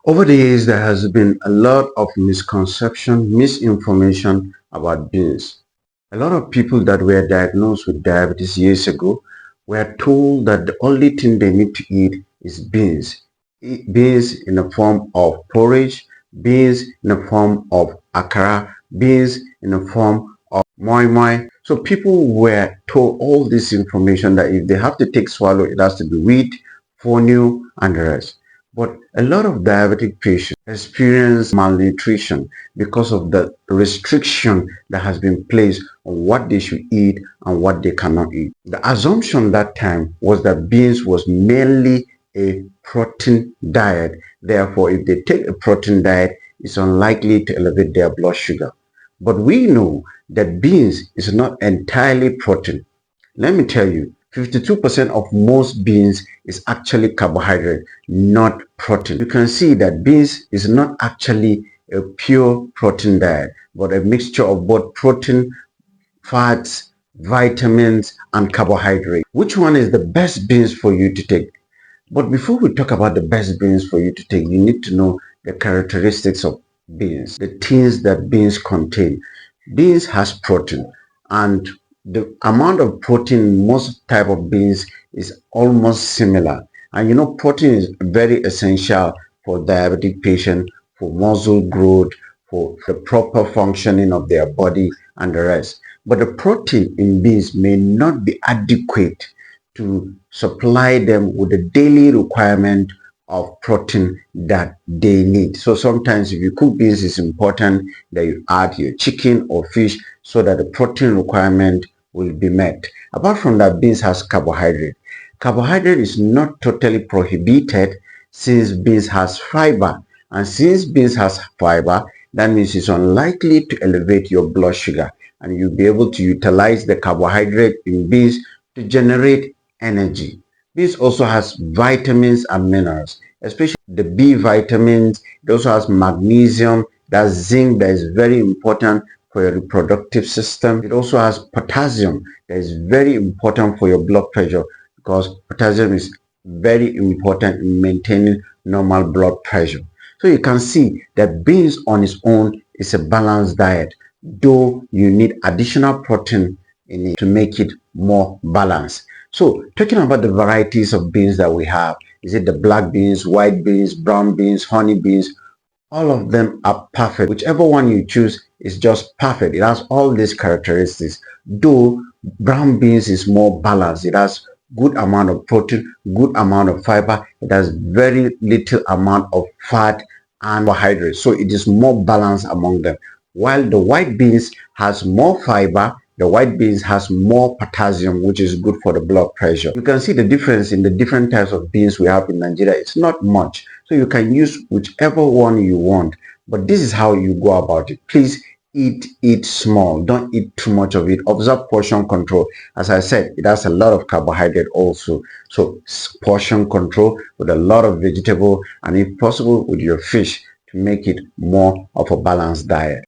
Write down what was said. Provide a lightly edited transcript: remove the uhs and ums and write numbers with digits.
Over the years, there has been a lot of misconception, misinformation about beans. A lot of people that were diagnosed with diabetes years ago were told that the only thing they need to eat is beans. Eat beans in the form of porridge, beans in the form of akara, beans in the form of moi moi. So people were told all this information that if they have to take swallow, it has to be wheat, fonio, and the rest. But a lot of diabetic patients experience malnutrition because of the restriction that has been placed on what they should eat and what they cannot eat. The assumption that time was that beans was mainly a protein diet. Therefore, if they take a protein diet, it's unlikely to elevate their blood sugar. But we know that beans is not entirely protein. Let me tell you, 52% of most beans is actually carbohydrate, not protein. You can see that beans is not actually a pure protein diet, but a mixture of both protein, fats, vitamins, and carbohydrate. Which one is the best beans for you to take? But before we talk about the best beans for you to take, you need to know the characteristics of beans, the things that beans contain. Beans has protein, and the amount of protein in most type of beans is almost similar. And you know, protein is very essential for diabetic patient, for muscle growth, for the proper functioning of their body and the rest. But the protein in beans may not be adequate to supply them with the daily requirement of protein that they need. So sometimes if you cook beans, it's important that you add your chicken or fish so that the protein requirement will be met. Apart from that, beans has carbohydrate. Carbohydrate is not totally prohibited since beans has fiber. And since beans has fiber, that means it's unlikely to elevate your blood sugar. And you'll be able to utilize the carbohydrate in beans to generate energy. Beans also has vitamins and minerals, especially the B vitamins. It also has magnesium, that's zinc, that is very important for your reproductive system. It also has potassium, that is very important for your blood pressure because potassium is very important in maintaining normal blood pressure. So you can see that beans on its own is a balanced diet, though you need additional protein in it to make it more balanced. So talking about the varieties of beans that we have, is it the black beans, white beans, brown beans, honey beans? All of them are perfect. Whichever one you choose is just perfect. It has all these characteristics. Though brown beans is more balanced. It has good amount of protein, good amount of fiber. It has very little amount of fat and carbohydrates. So it is more balanced among them. While the white beans has more fiber, the white beans has more potassium, which is good for the blood pressure. You can see the difference in the different types of beans we have in Nigeria. It's not much. So you can use whichever one you want. But this is how you go about it. Please eat small. Don't eat too much of it. Observe portion control. As I said, it has a lot of carbohydrate also. So portion control with a lot of vegetable and if possible with your fish to make it more of a balanced diet.